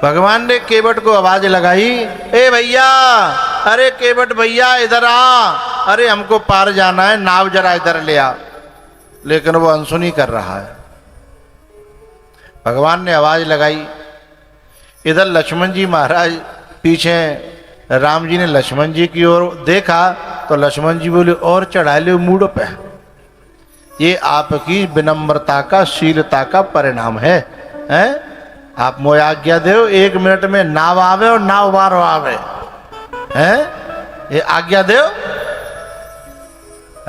भगवान ने केवट को आवाज लगाई, ए भैया, अरे केवट भैया इधर आ, अरे हमको पार जाना है, नाव जरा इधर ले आ। लेकिन वो अनसुनी कर रहा है। भगवान ने आवाज लगाई, इधर लक्ष्मण जी महाराज पीछे, राम जी ने लक्ष्मण जी की ओर देखा तो लक्ष्मण जी बोले, और चढ़ा ले मूड पे। ये आपकी विनम्रता का, शीलता का परिणाम है, हैं? आप मोय आज्ञा दो, 1 मिनट में नाव आवे और नाव बारो आवे, हैं? ये आज्ञा दो।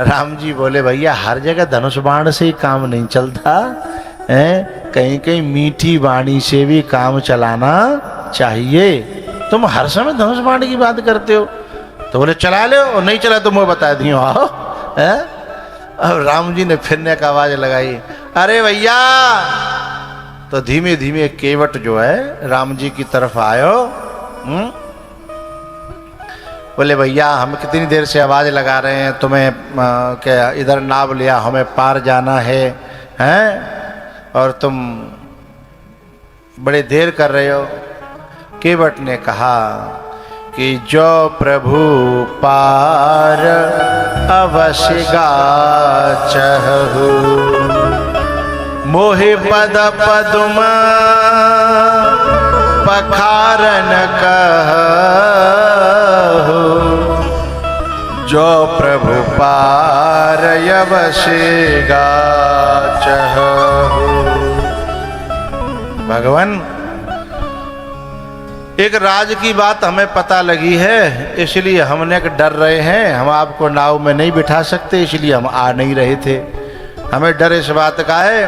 राम जी बोले, भैया हर जगह धनुष बाण से ही काम नहीं चलता है, कहीं कहीं मीठी वाणी से भी काम चलाना चाहिए। तुम हर समय धनुष बाण की बात करते हो। तो बोले चला लो, और नहीं चला तो मैं बता दियो आओ, है? अब राम जी ने फिरने का आवाज लगाई, अरे भैया। तो धीमे धीमे केवट जो है राम जी की तरफ आयो। बोले भैया हम कितनी देर से आवाज लगा रहे हैं तुम्हें, क्या इधर नाव लिया, हमें पार जाना है, हैं? और तुम बड़े देर कर रहे हो। केवट ने कहा कि जो प्रभु पार अवश्य गाचहु, मोहि पद पदुम पखारन कहु, जो प्रभु पार अवश्य गाचहु। भगवान, एक राज की बात हमें पता लगी है, इसलिए हमने डर रहे हैं, हम आपको नाव में नहीं बिठा सकते, इसलिए हम आ नहीं रहे थे। हमें डर इस बात का है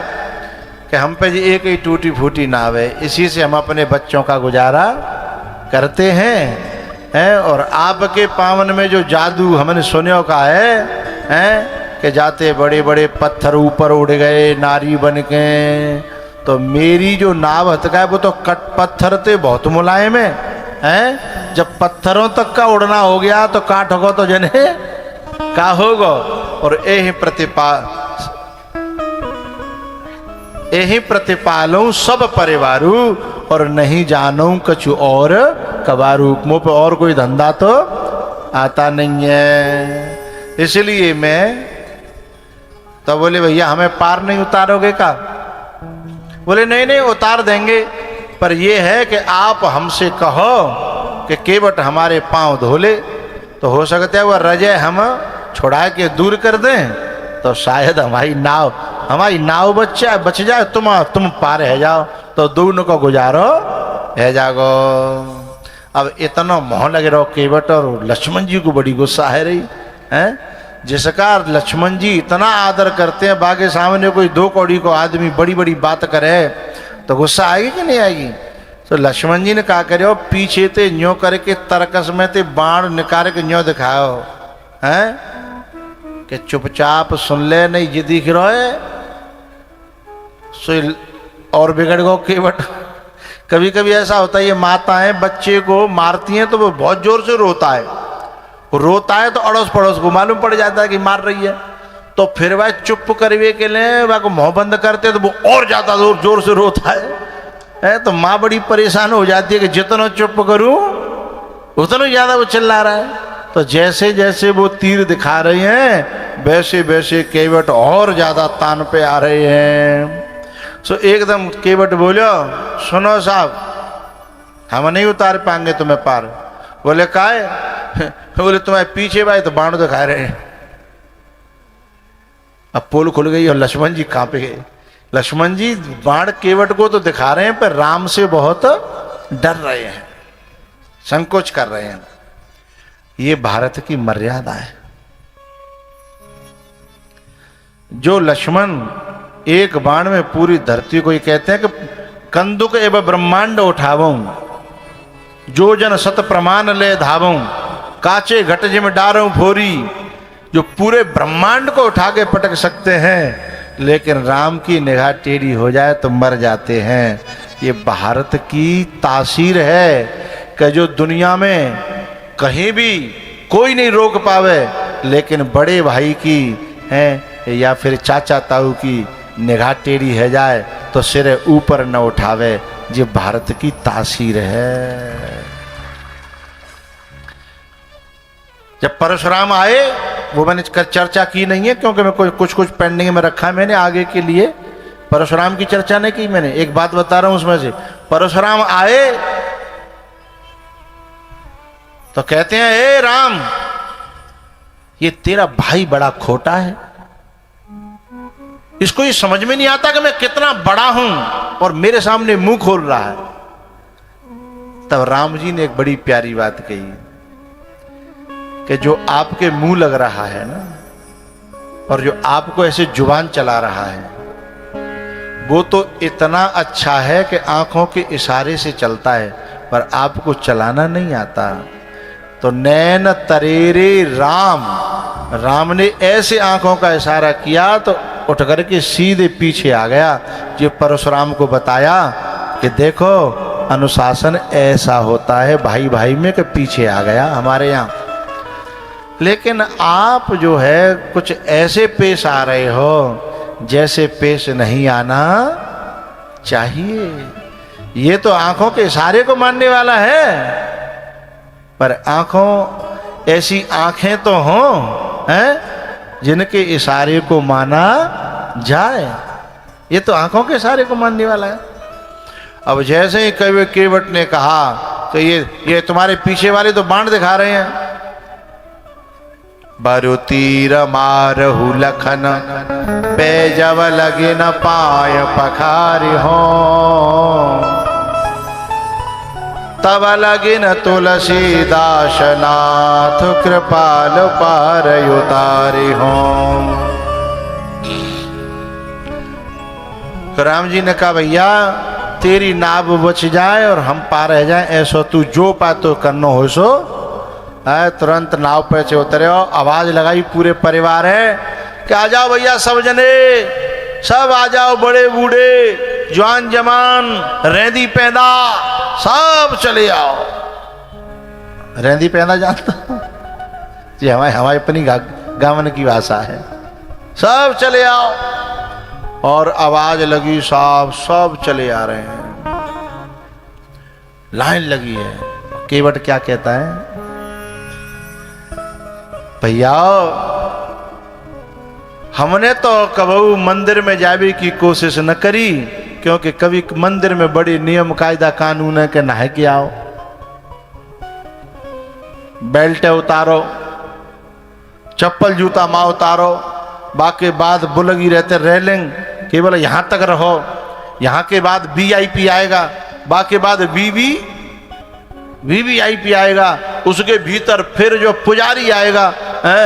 कि हम पे एक ही टूटी फूटी नाव है, इसी से हम अपने बच्चों का गुजारा करते हैं। और आपके पावन में जो जादू हमने सुने का है कि जाते बड़े बड़े पत्थर ऊपर उड़ गए नारी बन के, तो मेरी जो नाव हथका है वो तो कट पत्थर थे, बहुत मुलायम है। जब पत्थरों तक का उड़ना हो गया तो काट होगा तो जने का होगा। और यही प्रतिपालू सब परिवारू, और नहीं जानू कछु और कबारू। मुँह पे और कोई धंधा तो आता नहीं है, इसलिए मैं तो बोले भैया हमें पार नहीं उतारोगे का? बोले नहीं नहीं उतार देंगे, पर ये है कि आप हमसे कहो कि केवट हमारे पांव धो ले, तो हो सकता है वह रजे हम छुड़ा के दूर कर दें, तो शायद हमारी नाव बच जाए, तुम पार है जाओ, तो दोनों को गुजारो है जागो। अब इतना मोह लगे रहो केवट, और लक्ष्मण जी को बड़ी गुस्सा है रही है, जिसका लक्ष्मण जी इतना आदर करते हैं, बागे सामने कोई 2 कौड़ी को आदमी बड़ी बड़ी बात करे तो गुस्सा आएगी कि नहीं आएगी? तो लक्ष्मण जी ने कहा करो, पीछे ते न्यो करके तरकस में ते बाण निकाल के न्यो दिखाओ, हैं? कि चुपचाप सुन ले, नहीं ये दिख रहा है सो और बिगड़ गो केवट। कभी कभी ऐसा होता है, ये माताएं बच्चे को मारती हैं तो वो बहुत जोर से रोता है, रोता है तो अड़ोस पड़ोस को मालूम पड़ जाता है कि मार रही है, तो फिर वह चुप करवे के लिए वह को मुंह बंद करते तो वो और ज्यादा जोर से रोता है। तो माँ बड़ी परेशान हो जाती है कि जितना चुप करूं उतना ज्यादा वो चिल्ला रहा है। तो जैसे जैसे वो तीर दिखा रहे हैं वैसे वैसे केवट और ज्यादा तान पे आ रहे हैं। सो एकदम केवट बोलो, सुनो साहब हम नहीं उतार पाएंगे तुम्हें पार। बोले काहे? बोले तुम्हारे पीछे भाई तो बाण दिखा रहे हैं। अब पोल खुल गई और लक्ष्मण जी कांपे गए। लक्ष्मण जी बाण केवट को तो दिखा रहे हैं पर राम से बहुत डर रहे हैं, संकोच कर रहे हैं। ये भारत की मर्यादा है। जो लक्ष्मण एक बाण में पूरी धरती को, ये कहते हैं कि कंदुक एवं ब्रह्मांड उठावूं, जो जन सत प्रमाण ले धावूं, काचे घट जिम डारूं फोरी। जो पूरे ब्रह्मांड को उठा के पटक सकते हैं, लेकिन राम की निगाह टेढ़ी हो जाए तो मर जाते हैं। ये भारत की तासीर है कि जो दुनिया में कहीं भी कोई नहीं रोक पावे, लेकिन बड़े भाई की है या फिर चाचा ताऊ की निगाह टेढ़ी है जाए तो सिर ऊपर न उठावे, ये भारत की तासीर है। जब परशुराम आए, वो मैंने चर्चा की नहीं है क्योंकि मैं कुछ पेंडिंग में रखा है मैंने आगे के लिए। परशुराम की चर्चा नहीं की मैंने, एक बात बता रहा हूं उसमें से। परशुराम आए तो कहते हैं, ए राम, ये तेरा भाई बड़ा खोटा है, इसको ये समझ में नहीं आता कि मैं कितना बड़ा हूं और मेरे सामने मुंह खोल रहा है। तब राम जी ने एक बड़ी प्यारी बात कही कि जो आपके मुंह लग रहा है ना, और जो आपको ऐसे जुबान चला रहा है, वो तो इतना अच्छा है कि आंखों के इशारे से चलता है, पर आपको चलाना नहीं आता। तो नैन तरेरे राम, राम ने ऐसे आंखों का इशारा किया तो उठ करके सीधे पीछे आ गया। जो परशुराम को बताया कि देखो अनुशासन ऐसा होता है भाई भाई में, के पीछे आ गया हमारे यहाँ। लेकिन आप जो है कुछ ऐसे पेश आ रहे हो जैसे पेश नहीं आना चाहिए। ये तो आंखों के इशारे को मानने वाला है, पर आंखों ऐसी आंखें तो हों हैं जिनके इशारे को माना जाए। ये तो आंखों के इशारे को मानने वाला है। अब जैसे ही कवि केवट ने कहा तो ये तुम्हारे पीछे वाले तो बाण दिखा रहे हैं। बरु तीर मारहु लखन पे जब लगे न पाय पखारी हो, तब लगे न तुलसीदास नाथ कृपाल पार उतारे हो। तो राम जी ने कहा, भैया तेरी नाव बच जाए और हम पार रह जाए, ऐसो तू जो पा तो करनो हो सो। तुरंत नाव पे से उतरे हो, आवाज लगाई पूरे परिवार है कि आ जाओ भैया सब जने, सब आ जाओ, बड़े बूढ़े जवान जमान रेंदी पैदा सब चले आओ। रेंदी पैदा जानता जी, हमारी अपनी गावन की भाषा है। सब चले आओ, और आवाज लगी, साहब सब चले आ रहे हैं, लाइन लगी है। केवट क्या कहता है, भैया हमने तो कबहू मंदिर में जाने की कोशिश न करी, क्योंकि कभी मंदिर में बड़ी नियम कायदा कानून है कि नहा के आओ, बेल्ट उतारो, चप्पल जूता माँ उतारो, बाकी बाद बुलगी रहते रेलिंग, केवल यहां तक रहो, यहां के बाद वीआईपी आएगा, बाकी बाद वीवीआईपी आएगा, उसके भीतर फिर जो पुजारी आएगा है,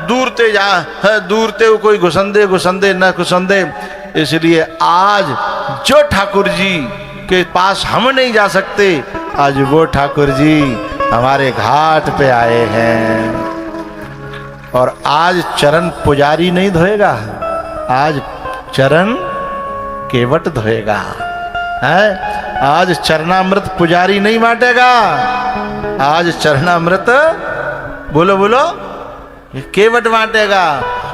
दूर ते जा है, दूर ते कोई घुसंदे न घुसंदे। इसलिए आज जो ठाकुर जी के पास हम नहीं जा सकते, आज वो ठाकुर जी हमारे घाट पे आए हैं। और आज चरण पुजारी नहीं धोएगा, आज चरण केवट धोएगा है। आज चरणामृत पुजारी नहीं बांटेगा, आज चरणामृत बोलो बोलो केवट बांटेगा।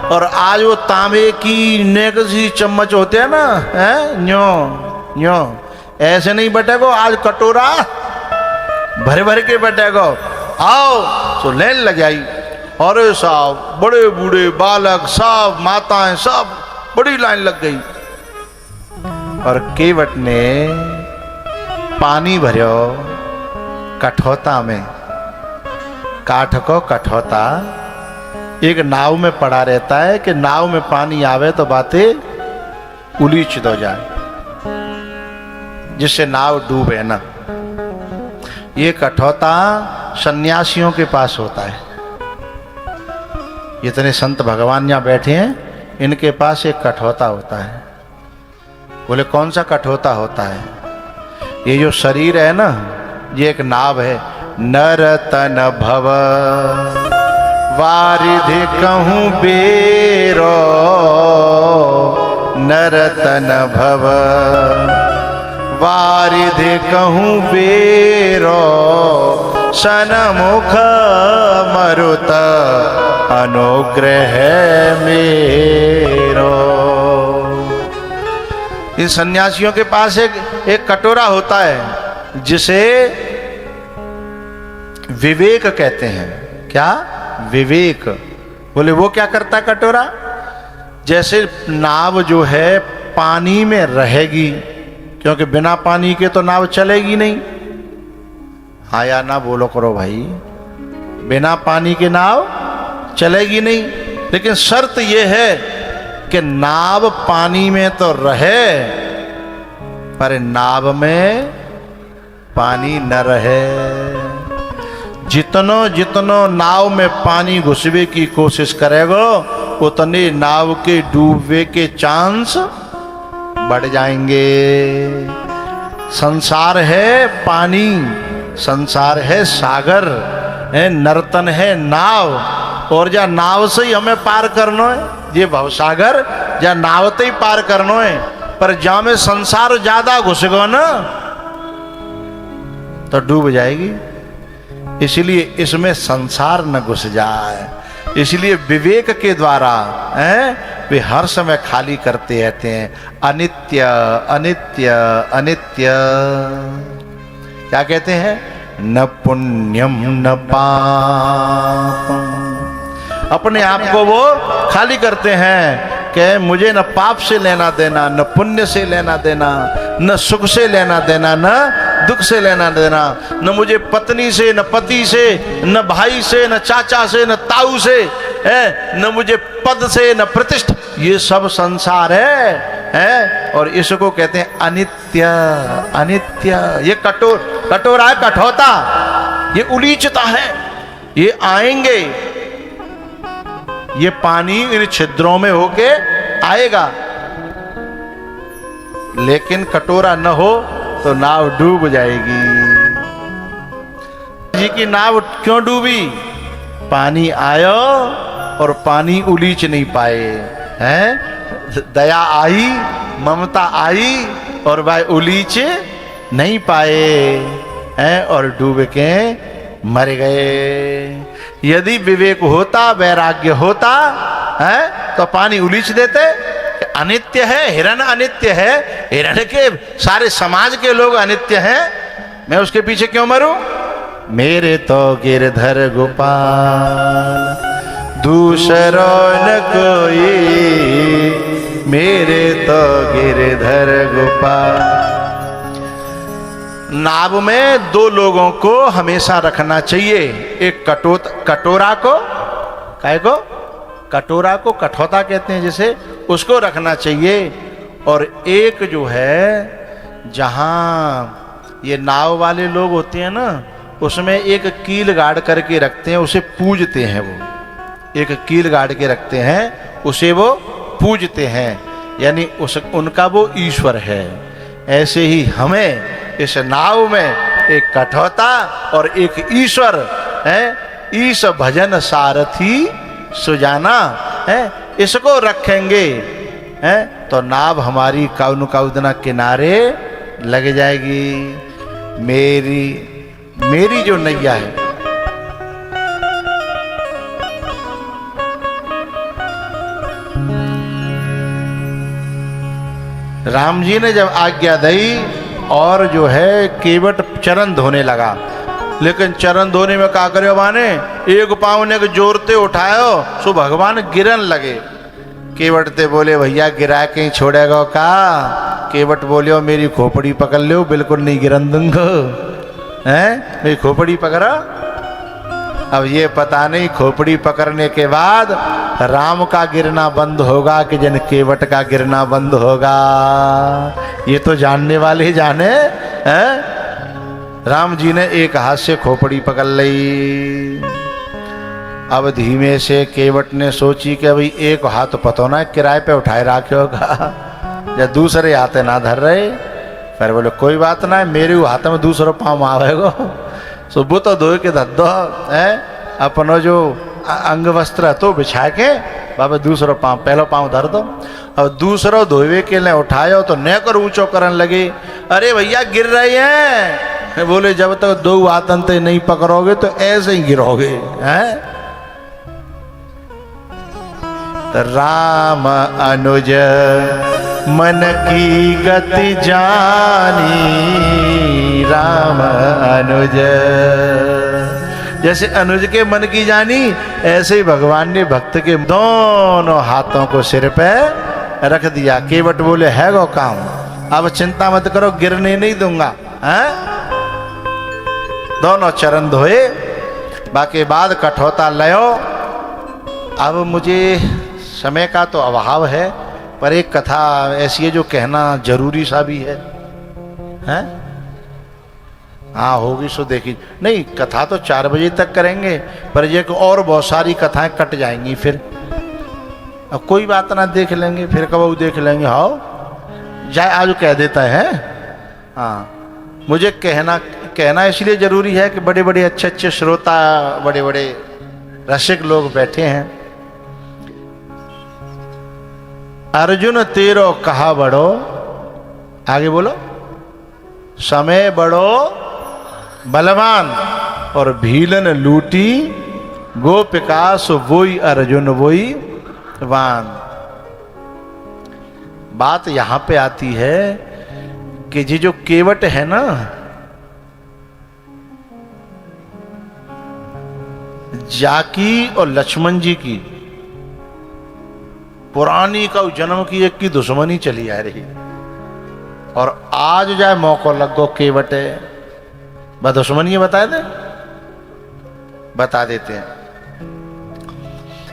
और आज वो तांबे की नेकसी चम्मच होते हैं ना, है न्यो न्यो, ऐसे नहीं बटेगो, आज कटोरा भरे भरे के बटेगो। आओ तो लेन लगाई, और साहब बड़े बूढ़े बालक सब माताएं सब बड़ी लाइन लग गई। और केवट ने पानी भरियो कठौता में, काठ को कठौता एक नाव में पड़ा रहता है कि नाव में पानी आवे तो बातें उलीच दो जाए, जिससे नाव डूबे ना। ये कठौता सन्यासियों के पास होता है। इतने संत भगवान यहाँ बैठे हैं, इनके पास एक कठौता होता है। बोले कौन सा कठौता होता है? ये जो शरीर है ना, ये एक नाव है। नर तन भव वारिधि कहूँ बेरो, नर तन भव वारिधि कहूँ बेरो, सनमुख मरुत अनुग्रह मेरो। इन सन्यासियों के पास एक कटोरा होता है जिसे विवेक कहते हैं। क्या? विवेक। बोले वो क्या करता है कटोरा? जैसे नाव जो है पानी में रहेगी, क्योंकि बिना पानी के तो नाव चलेगी नहीं। हाँ या ना बोलो करो भाई, बिना पानी के नाव चलेगी नहीं। लेकिन शर्त यह है कि नाव पानी में तो रहे पर नाव में पानी न रहे। जितनो नाव में पानी घुसवे की कोशिश करेगा उतने नाव के डूबने के चांस बढ़ जाएंगे। संसार है पानी, संसार है सागर, है नर्तन है नाव, और जा नाव से ही हमें पार करना है, ये भवसागर जा नावते ही पार करना है। पर जा में संसार ज्यादा घुसेगा ना तो डूब जाएगी। इसलिए इसमें संसार न घुस जाए, इसलिए विवेक के द्वारा वे हर समय खाली करते रहते हैं। अनित्य अनित्य अनित्य। क्या कहते हैं? न पुण्यम न पापम। अपने आप को वो खाली करते हैं कि मुझे न पाप से लेना देना, न पुण्य से लेना देना, न सुख से लेना देना, न दुख से लेना देना, न मुझे पत्नी से, न पति से, न भाई से, न चाचा से, न ताऊ से, न मुझे पद से, न प्रतिष्ठा। ये सब संसार है और इसको कहते हैं अनित्य अनित्य। ये कटोरा है, कठोता, ये उलीचता है, ये आएंगे, ये पानी इन छिद्रों में होके आएगा। लेकिन कटोरा न हो तो नाव डूब जाएगी। जी की नाव क्यों डूबी? पानी आयो और पानी उलीच नहीं पाए हैं। दया आई, ममता आई और वह उलीच नहीं पाए हैं और डूब के मर गए। यदि विवेक होता, वैराग्य होता है तो पानी उलीच देते। अनित्य है, हिरण अनित्य है, हिरण के सारे समाज के लोग अनित्य हैं, मैं उसके पीछे क्यों मरूं? मेरे तो गिरधर गोपाल दूसरो न कोई, मेरे तो गिरधर गोपाल। नाव में दो लोगों को हमेशा रखना चाहिए। एक कटोरा को, काय को? कटोरा को कठौता कहते हैं जिसे, उसको रखना चाहिए। और एक जो है जहां ये नाव वाले लोग होते हैं ना, उसमें एक कील गाड़ करके रखते हैं, उसे पूजते हैं। वो एक कील गाड़ के रखते हैं, उसे वो पूजते हैं, यानी उनका वो ईश्वर है। ऐसे ही हमें इस नाव में एक कठौता और एक ईश्वर है। ईश भजन सारथी सुजाना है, इसको रखेंगे है तो नाव हमारी काउन काउदना किनारे लग जाएगी। मेरी जो नैया है, राम जी ने जब आज्ञा दी और जो है केवट चरण धोने लगा, लेकिन चरण धोने में क्या करे माने, एक पाँव ने जोरते उठायो सो भगवान गिरन लगे। केवट ते बोले भैया गिरा कहीं छोड़ेगा का? केवट बोलियो मेरी खोपड़ी पकड़ लो, बिल्कुल नहीं गिरन दूंगा। हैं मेरी खोपड़ी पकड़ा। अब ये पता नहीं खोपड़ी पकड़ने के बाद राम का गिरना बंद होगा कि जन केवट का गिरना बंद होगा, ये तो जानने वाले ही जाने हैं। राम जी ने एक हाथ से खोपड़ी पकड़ ली। अब धीमे से केवट ने सोची कि अभी एक हाथ पतो ना किराए पे उठाए रखे होगा या दूसरे हाथ ना धर रहे। फिर बोले कोई बात ना, मेरे हाथ में दूसरा पाँव आवेगा, सो वो तो धो के धर दो है। अपनो जो अंग वस्त्र तो बिछा के बाबा दूसरा पाँव, पहला पाँव धर दो। अब दूसरा धोवे के लिए उठायो तो नेकर ऊंचो करने लगे, अरे भैया गिर रहे हैं। बोले जब तक दो हाथन ते नहीं पकड़ोगे तो ऐसे ही गिरोगे हैं। राम अनुज मन की गति जानी राम अनुज। जैसे अनुज के मन की जानी, ऐसे ही भगवान ने भक्त के दोनों हाथों को सिर पे रख दिया। केवट बोले है गो काम, अब चिंता मत करो, गिरने नहीं दूंगा। हैं? दोनों चरण धोए, बाकी बाद कठोता लयो। अब मुझे समय का तो अभाव है, पर एक कथा ऐसी है जो कहना जरूरी सा भी है। हैं? हाँ होगी सो देखी। नहीं, कथा तो 4 बजे तक करेंगे, पर ये और बहुत सारी कथाएं कट जाएंगी फिर। अब कोई बात ना, देख लेंगे फिर, कब देख लेंगे। हाँ जाए, आज कह देता है। हाँ, मुझे कहना इसलिए जरूरी है कि बड़े बड़े अच्छे अच्छे श्रोता, बड़े बड़े रसिक लोग बैठे हैं। अर्जुन तेरो कहा बड़ो, आगे बोलो, समय बड़ो बलवान और भीलन लूटी गोपिका सो वोई अर्जुन वोई वान। बात यहां पे आती है कि ये जो केवट है ना, जाकी और लक्ष्मण जी की पुरानी का जन्म की एक की दुश्मनी चली आ रही, और आज जाए मौका लग गो केवट है दुश्मनी, बता देते हैं।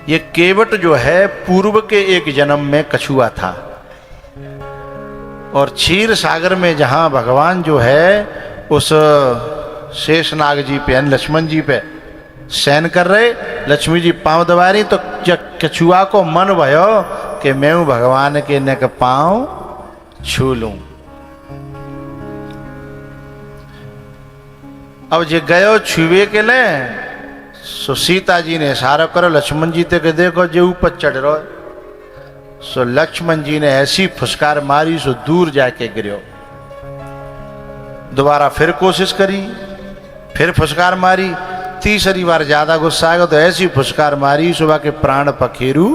ये केवट जो है पूर्व के एक जन्म में कछुआ था, और क्षीर सागर में जहां भगवान जो है उस शेषनाग जी पे, लक्ष्मण जी पे शयन कर रहे, लक्ष्मी जी पांव दबा रही, तो कछुआ को मन भयो कि मैं भगवान के नेक पांव छू लूं। अब जे गयो छुए के ले, सो सीता जी ने इशारा करो लक्ष्मण जी ते के देखो जे ऊपर चढ़ रहो। सो लक्ष्मण जी ने ऐसी फुसकार मारी, सो दूर जाके गिरो। दोबारा फिर कोशिश करी, फिर फुसकार मारी, तीसरी बार ज्यादा गुस्सा आएगा तो ऐसी फुसकार मारी, सुबह के प्राण पखेरु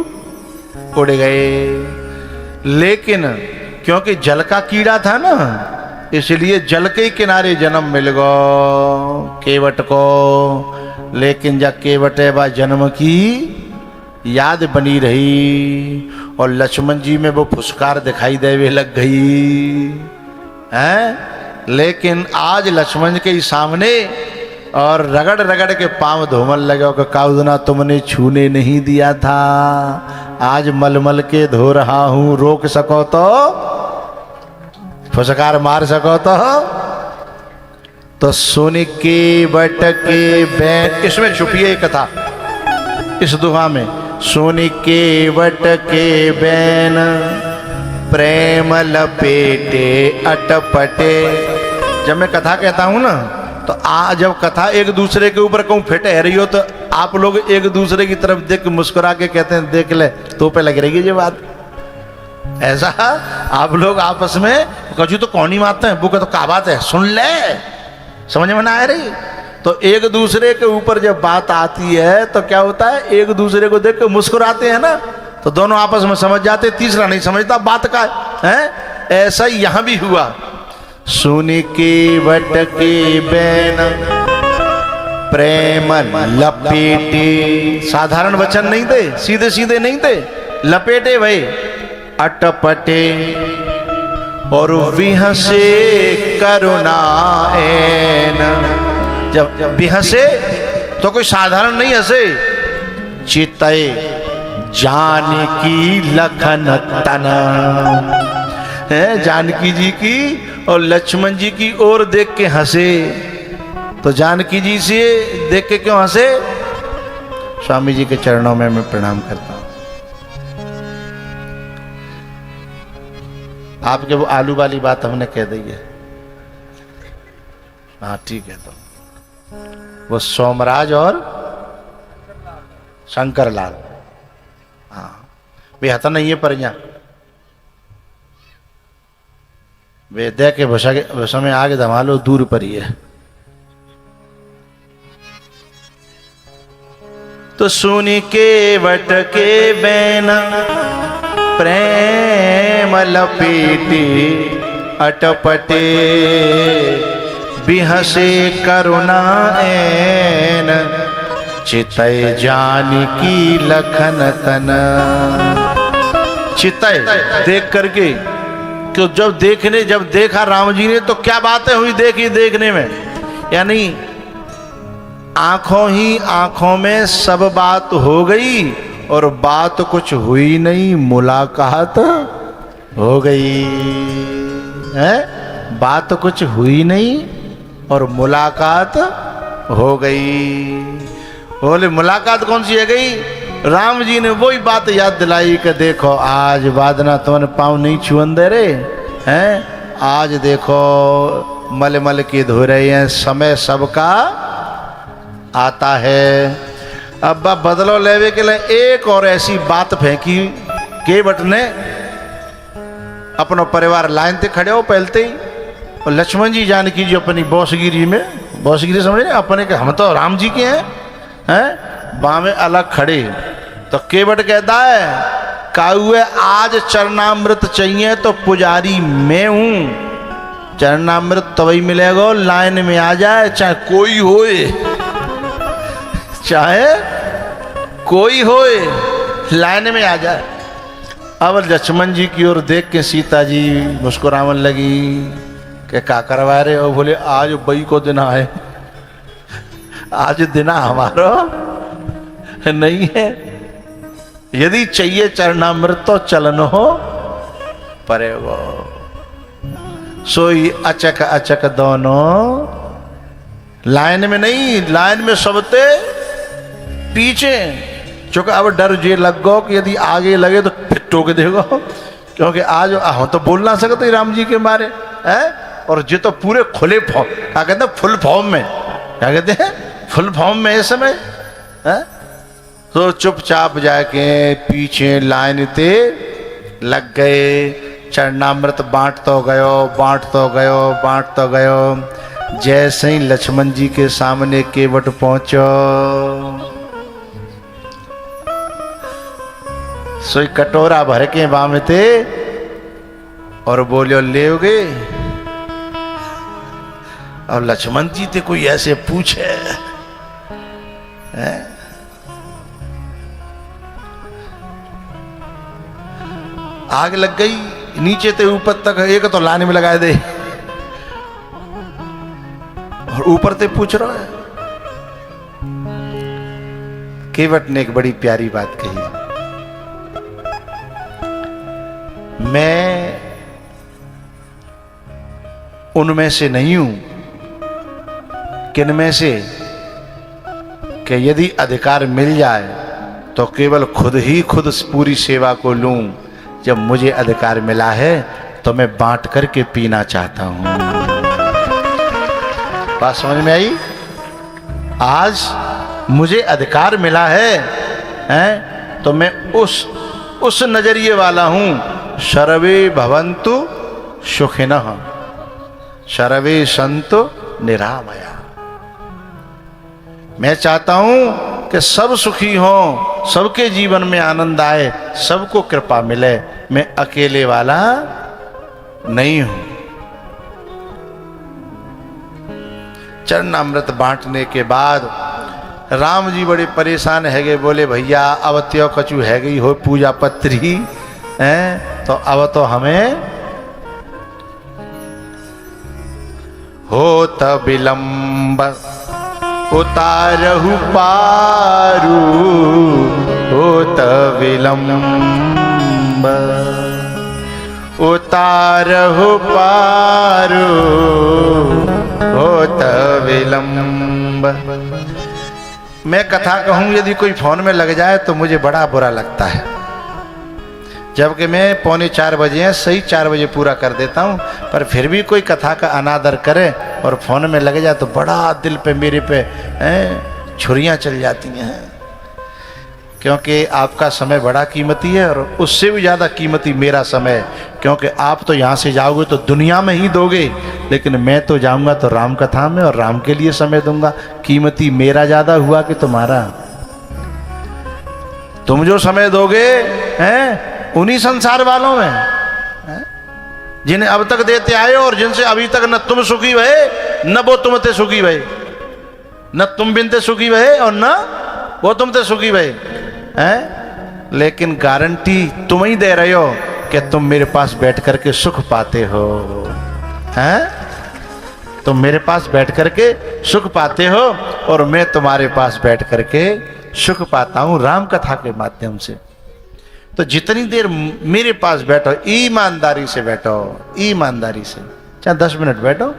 उड़ गए। लेकिन क्योंकि जल का कीड़ा था ना, इसलिए जल के किनारे जन्म मिल गो केवट को। लेकिन जब केवट बा जन्म की याद बनी रही, और लक्ष्मण जी में वो फुसकार दिखाई देवे लग गई हैं। लेकिन आज लक्ष्मण के सामने और रगड़ रगड़ के पांव धोमन लगे कि काउदना तुमने छूने नहीं दिया था, आज मलमल के धो रहा हूं, रोक सको तो, फुसकार मार सको तो सुन के बट के बैन, इसमें छुपी है कथा इस दुआ में। सुन के बट के बैन प्रेम लपेटे अटपटे। जब मैं कथा कहता हूं ना, तो जब कथा एक दूसरे के ऊपर कहूं फिटे रही हो, तो आप लोग एक दूसरे की तरफ देख के मुस्कुरा के कहते हैं देख ले तो पे लग रही है ये बात। ऐसा आप लोग आपस में कछु तो कौन ही बात है, वो तो क्या बात है, सुन ले, समझ में ना आ रही। तो एक दूसरे के ऊपर जब बात आती है तो क्या होता है, एक दूसरे को देख के मुस्कुराते हैं ना, तो दोनों आपस में समझ जाते, तीसरा नहीं समझता बात का है। ऐसा ही यहां भी हुआ। सुन के वट के बैन प्रेम लपेटे, साधारण वचन नहीं थे, सीधे सीधे नहीं थे, लपेटे भाई अटपटे, और विहसे करुणा एन। जब विहसे तो कोई साधारण नहीं हंसे, चितए जानकी लखन तन है, जानकी जी की और लक्ष्मण जी की ओर देख के हंसे। तो जानकी जी से देख के क्यों हंसे? स्वामी जी के चरणों में मैं प्रणाम करता हूं। आपके वो आलू वाली बात हमने कह दी है, हाँ ठीक है। तो वो सोमराज और शंकरलाल, हाँ वे हता नहीं है, पर यहाँ वे दे के भसा में आगे धमालो दूर पर ही है। तो सुन के वट के बैना प्रेम लपेटे अटपटे बिहसे करुणा ऐन चितय जानकी लखन तन। चितय देख करके, क्यों जब देखा राम जी ने तो क्या बातें हुई देखी देखने में, यानी आंखों ही आंखों में सब बात हो गई और बात कुछ हुई नहीं, मुलाकात हो गई है। बात कुछ हुई नहीं और मुलाकात हो गई। बोले मुलाकात कौन सी है गई? राम जी ने वही बात याद दिलाई कि देखो आज बादना तुमने पाँव नहीं छुअन दे रे हैं, आज देखो मल मल के धो रहे हैं, समय सबका आता है। अब बदलो लेवे के लिए एक और ऐसी बात फेंकी केवट ने, अपना परिवार लाइन ते खड़े हो पहलते ही, और लक्ष्मण जी जानकी जी अपनी बौसगिरी में, बौसगिरी समझ रहे अपने के, हम तो राम जी के हैं बामे अलग खड़े। तो केवट कहता है काउए आज चरणामृत चाहिए तो पुजारी मैं हूं, चरणामृत तभी मिलेगा लाइन में आ जाए, चाहे कोई होए, चाहे कोई होए लाइन में आ जाए। अब लक्ष्मण जी की ओर देख के सीता जी मुस्कुरावन लगी कि क्या करवा रहे हो? बोले आज बई को दिन आए, आज दिन हमारा नहीं है, यदि चाहिए चरणामृत तो चलन हो परे वो। सोई अचक अचक दोनों लाइन में नहीं, लाइन में सबते पीछे, चूंकि अब डर जे लग गो कि यदि आगे लगे तो फिर टोक देगा, क्योंकि आज हम तो बोल ना सकते राम जी के मारे है। और जे तो पूरे खुले फॉर्म, क्या कहते हैं फुल फॉर्म में, क्या कहते हैं फुल फॉर्म में इस समय है। तो चुपचाप जाके पीछे लाइन ते लग गए, चरणामृत बांट तो गयो, बांट तो गयो, बांट तो गयो। जैसे ही लक्ष्मण जी के सामने केवट पहुंचो, सोई कटोरा भर के बाम थे और बोलियो लेओगे। और लक्ष्मण जी थे कोई ऐसे पूछे है? आग लग गई नीचे ते ऊपर तक, एक तो लाने में लगाए दे और ऊपर ते पूछ रहा है। केवट ने एक बड़ी प्यारी बात कही, मैं उनमें से नहीं हूं, किनमें से कि यदि अधिकार मिल जाए तो केवल खुद ही खुद पूरी सेवा को लूं, जब मुझे अधिकार मिला है तो मैं बांट करके पीना चाहता हूं। बात समझ में आई? आज मुझे अधिकार मिला है तो मैं उस नजरिए वाला हूं। सर्वे भवन्तु सुखिनः सर्वे सन्तु निरामया। मैं चाहता हूं कि सब सुखी हों, सबके जीवन में आनंद आए, सबको कृपा मिले, मैं अकेले वाला नहीं हूं। चरणामृत बांटने के बाद राम जी बड़े परेशान है गए, बोले भैया अब त्यो कछु है गई हो पूजा पत्री है, तो अब तो हमें होत विलंब उतारहु पारू, होत विलंब उतारहु पारू, होत विलंब। मैं कथा कहूं यदि कोई फोन में लग जाए तो मुझे बड़ा बुरा लगता है, जबकि मैं 3:45 बजे हैं, सही 4 बजे पूरा कर देता हूं, पर फिर भी कोई कथा का अनादर करे और फोन में लग जाए तो बड़ा दिल पे मेरे पे छुरियां चल जाती हैं, क्योंकि आपका समय बड़ा कीमती है और उससे भी ज़्यादा कीमती मेरा समय, क्योंकि आप तो यहाँ से जाओगे तो दुनिया में ही दोगे, लेकिन मैं तो जाऊँगा तो राम कथा में और राम के लिए समय दूंगा। कीमती मेरा ज़्यादा हुआ कि तुम्हारा? तुम जो समय दोगे हैं उन्हीं संसार वालों में हैं? जिन्हें अब तक देते आए और जिनसे अभी तक न तुम सुखी भये न वो तुमते सुखी भये, न तुम बिनते सुखी भये और न वो तुमते सुखी भये हैं। लेकिन गारंटी तुम ही दे रहे हो कि तुम मेरे पास बैठ करके सुख पाते हो हैं। तुम मेरे पास बैठ करके सुख पाते हो और मैं तुम्हारे पास बैठ करके सुख पाता हूं राम कथा के माध्यम से। तो जितनी देर मेरे पास बैठो, ईमानदारी से बैठो, ईमानदारी से, चाहे 10 मिनट बैठो।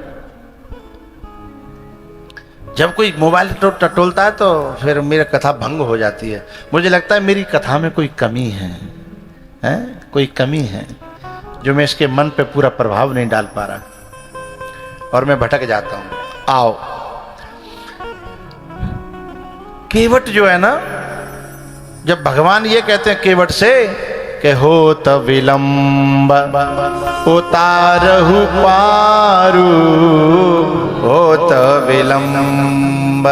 जब कोई मोबाइल टटोलता है तो फिर मेरी कथा भंग हो जाती है। मुझे लगता है मेरी कथा में कोई कमी है, हैं? कोई कमी है जो मैं इसके मन पे पूरा प्रभाव नहीं डाल पा रहा और मैं भटक जाता हूं। आओ, केवट जो है ना, जब भगवान ये कहते हैं केवट से कि हो त विलंब उतारहु पारू, हो त विलंब।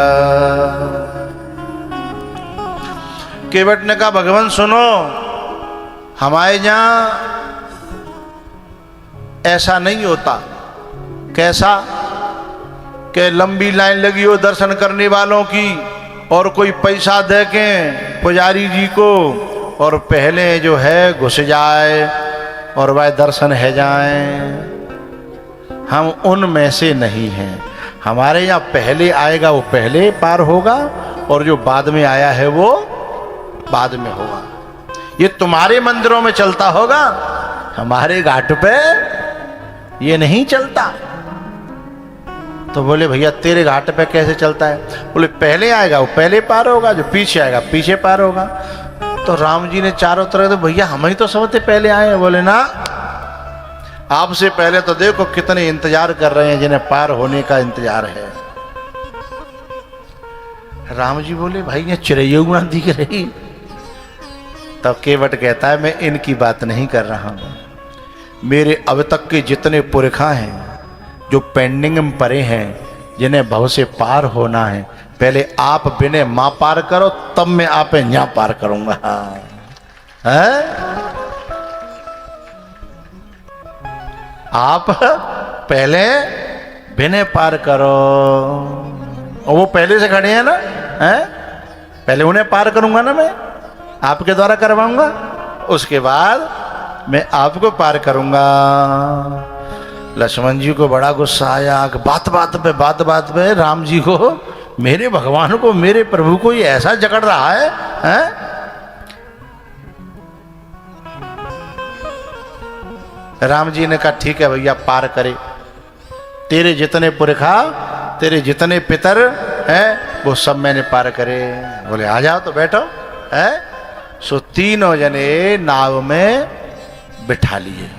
केवट ने कहा भगवान सुनो, हमारे यहां ऐसा नहीं होता। कैसा? कि लंबी लाइन लगी हो दर्शन करने वालों की और कोई पैसा दे के पुजारी जी को और पहले जो है घुस जाए और वह दर्शन है जाए। हम उनमें से नहीं हैं। हमारे यहाँ पहले आएगा वो पहले पार होगा और जो बाद में आया है वो बाद में होगा। ये तुम्हारे मंदिरों में चलता होगा, हमारे घाट पे ये नहीं चलता। तो बोले भैया तेरे घाट पे कैसे चलता है? बोले पहले आएगा वो पहले पार होगा, जो पीछे आएगा पीछे पार होगा। तो राम जी ने चारों तरफ, तो भैया हम ही तो सबसे पहले आए हैं। बोले ना, आपसे पहले तो देखो कितने इंतजार कर रहे हैं जिन्हें पार होने का इंतजार है। राम जी बोले भाई ये चिड़ैया दिख रही। तब केवट कहता है मैं इनकी बात नहीं कर रहा हूं। मेरे अब तक के जितने पुरखा हैं जो पेंडिंग में पड़े हैं, जिन्हें भव से पार होना है, पहले आप बिने मां पार करो तब मैं आप यहाँ पार करूंगा। है? आप पहले बिने पार करो। और वो पहले से खड़े हैं ना, हैं? पहले उन्हें पार करूंगा ना, मैं आपके द्वारा करवाऊंगा, उसके बाद मैं आपको पार करूंगा। लक्ष्मण जी को बड़ा गुस्सा आया कि बात बात पे राम जी को, मेरे भगवान को, मेरे प्रभु को ये ऐसा जकड़ रहा है, हैं? राम जी ने कहा ठीक है भैया पार करे। तेरे जितने पुरखा, तेरे जितने पितर हैं वो सब मैंने पार करे। बोले आ जाओ तो बैठो। है? सो तीनों जने नाव में बिठा लिए।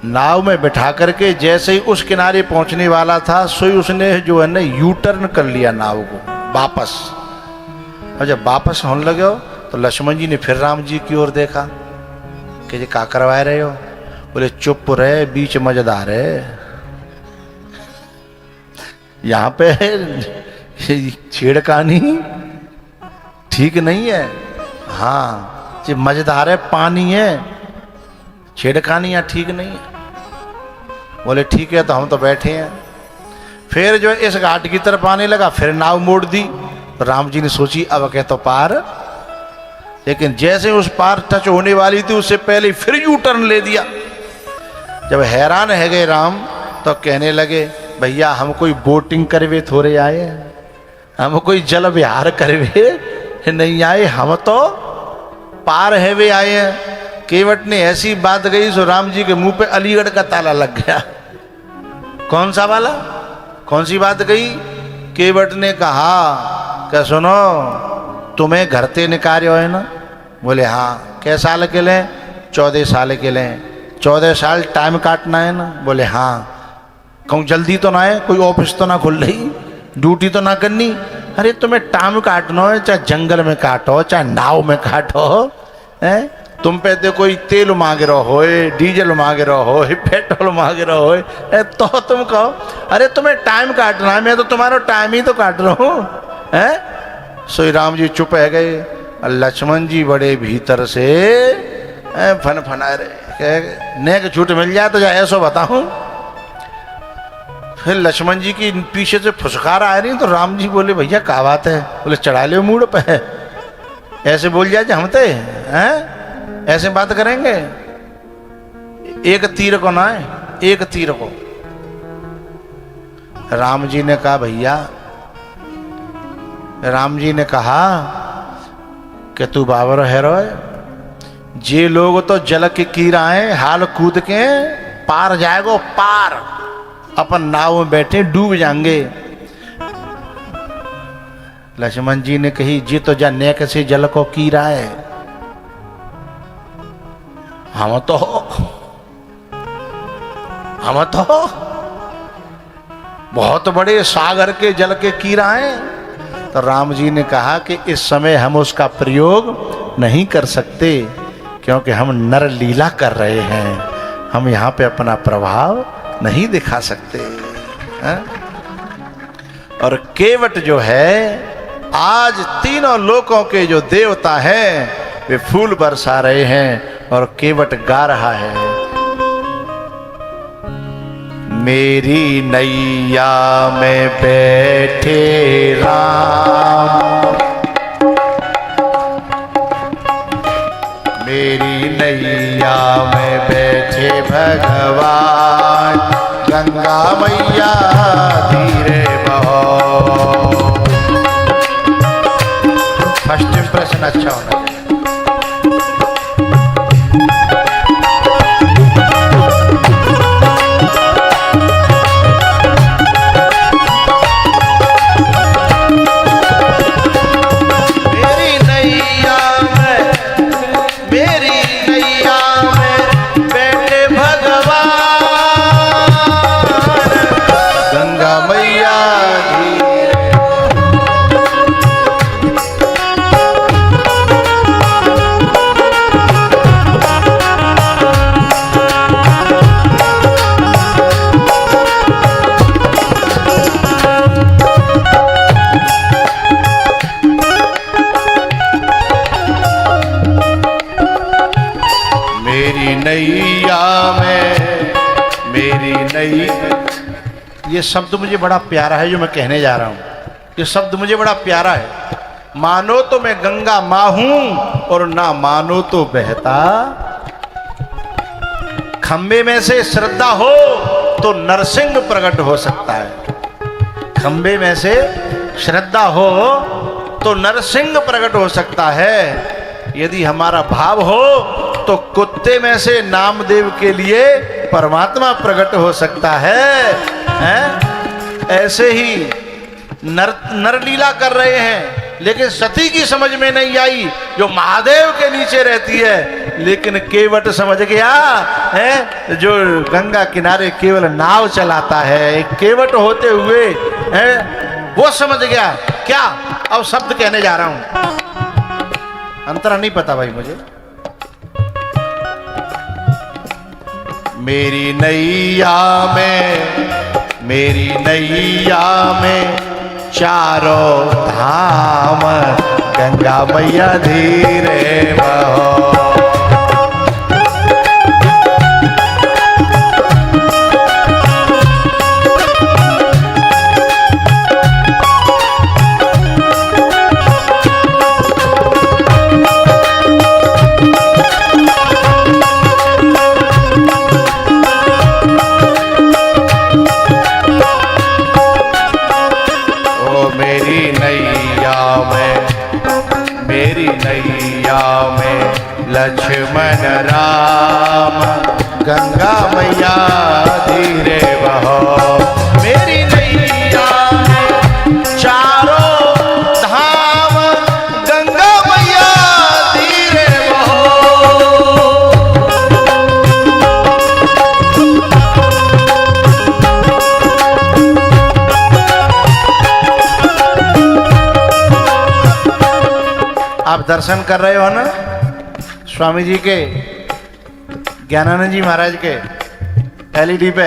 नाव में बिठा करके जैसे ही उस किनारे पहुंचने वाला था, सो ही उसने जो है ना यू टर्न कर लिया नाव को वापस। और जब वापस होने लगे हो तो लक्ष्मण जी ने फिर राम जी की ओर देखा कि ये क्या करवा रहे हो? बोले चुप रहे, बीच मजेदार है, यहाँ पे छेड़खानी ठीक नहीं है। हाँ ये मजेदार है, पानी है, छेड़खानी यहाँ ठीक नहीं है। बोले ठीक है, तो हम तो बैठे हैं। फिर जो इस घाट की तरफ आने लगा, फिर नाव मोड़ दी। तो राम जी ने सोची अब कह तो पार, लेकिन जैसे उस पार टच होने वाली थी उससे पहले फिर यू टर्न ले दिया। जब हैरान है गए राम, तो कहने लगे भैया हम कोई बोटिंग करवे थोड़े आए हैं, हम कोई जल विहार करवे नहीं आए, हम तो पार है वे आए हैं। केवट ने ऐसी बात कही सो राम जी के मुंह पे अलीगढ़ का ताला लग गया। कौन सा वाला? कौन सी बात कही? केवट ने कहा कि सुनो तुम्हें घर से निकाले है ना? बोले हाँ। कै साल के लें? 14 साल के लें। 14 साल टाइम काटना है ना? बोले हाँ। कहूँ जल्दी तो ना है, कोई ऑफिस तो ना खुल रही, ड्यूटी तो ना करनी? अरे तुम्हें टाइम काटना है, चाहे जंगल में काटो चाहे नाव में काटो, है? तुम पे तो कोई तेल मांग रहो हो, डीजल मांग रहो हो, पेट्रोल मांग रहो हो, तो तुम कहो अरे तुम्हें टाइम काटना है, मैं तो तुम्हारा टाइम ही तो काट रहा हूँ। है? सो राम जी चुप है गए। और लक्ष्मण जी बड़े भीतर से फन फना रहे, नेक छूट मिल जाए तो जाए ऐसा बताऊं। फिर लक्ष्मण जी की पीछे से फुसकार आ रही, तो राम जी बोले भैया क्या बात है? बोले चढ़ा ले मूड पे, ऐसे बोल जाए हम ते हैं, ऐसे बात करेंगे? एक तीर को ना है, एक तीर को। राम जी ने कहा भैया, राम जी ने कहा कि तू बाबर है रो, जे लोग तो जल के कीराएं हाल कूद के पार जाएगो, पार अपन नाव में बैठे डूब जाएंगे। लक्ष्मण जी ने कही जी तो जा नेक से जल को कीरा है, हम तो बहुत बड़े सागर के जल के कीरा हैं। तो राम जी ने कहा कि इस समय हम उसका प्रयोग नहीं कर सकते, क्योंकि हम नर लीला कर रहे हैं, हम यहाँ पे अपना प्रभाव नहीं दिखा सकते हैं? और केवट जो है आज तीनों लोकों के जो देवता हैं वे फूल बरसा रहे हैं और केवट गा रहा है, मेरी नैया में बैठे राम, मेरी नैया में बैठे भगवान, गंगा मैया धीरे बहो। फर्स्ट इंप्रेशन अच्छा होना चाहिए। ये शब्द मुझे बड़ा प्यारा है जो मैं कहने जा रहा हूं, ये शब्द मुझे बड़ा प्यारा है। मानो तो मैं गंगा मां हूं और ना मानो तो बहता, खंबे में से श्रद्धा हो तो नरसिंह प्रकट हो सकता है, खंबे में से श्रद्धा हो तो नरसिंह प्रकट हो सकता है। यदि हमारा भाव हो तो कुत्ते में से नामदेव के लिए परमात्मा प्रकट हो सकता है। ऐसे ही नरलीला कर रहे हैं, लेकिन सती की समझ में नहीं आई जो महादेव के नीचे रहती है, लेकिन केवट समझ गया है जो गंगा किनारे केवल नाव चलाता है, एक केवट होते हुए है वो समझ गया। क्या अब शब्द कहने जा रहा हूं, अंतरा नहीं पता भाई मुझे। मेरी नैया में चारों धाम, गंगा मैया धीरे बहो। लक्ष्मण राम, गंगा मैया धीरे बहो। मेरी नैया में चारों धाम, गंगा मैया धीरे बहो। आप दर्शन कर रहे हो ना स्वामी जी के, ज्ञानानंद जी महाराज के एलईडी पे।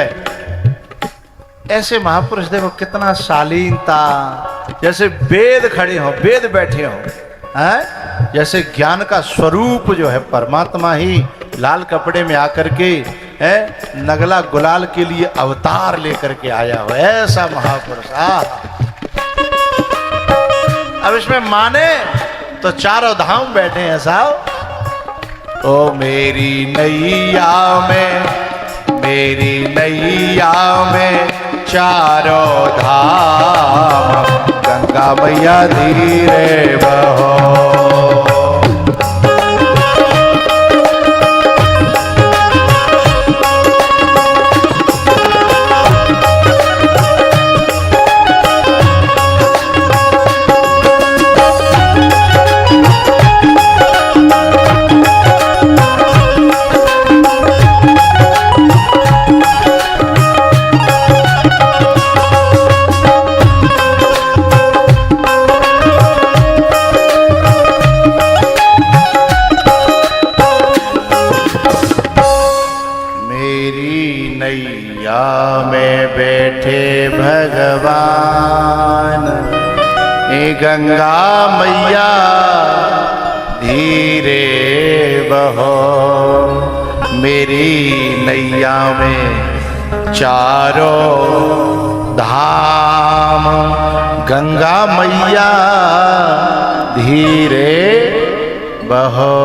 ऐसे महापुरुष देखो कितना शालीनता, जैसे वेद खड़े हो, वेद बैठे हो, हैं? जैसे ज्ञान का स्वरूप जो है परमात्मा ही लाल कपड़े में आकर के है नगला गुलाल के लिए अवतार लेकर के आया हो, ऐसा महापुरुष। अब इसमें माने तो चारों धाम बैठे हैं साहब। ओ मेरी नैया में, मेरी नैया में चारों धाम, गंगा मैया धीरे बहो। भगवान गंगा मैया धीरे बहो, मेरी नैया में चारों धाम, गंगा मैया धीरे बहो।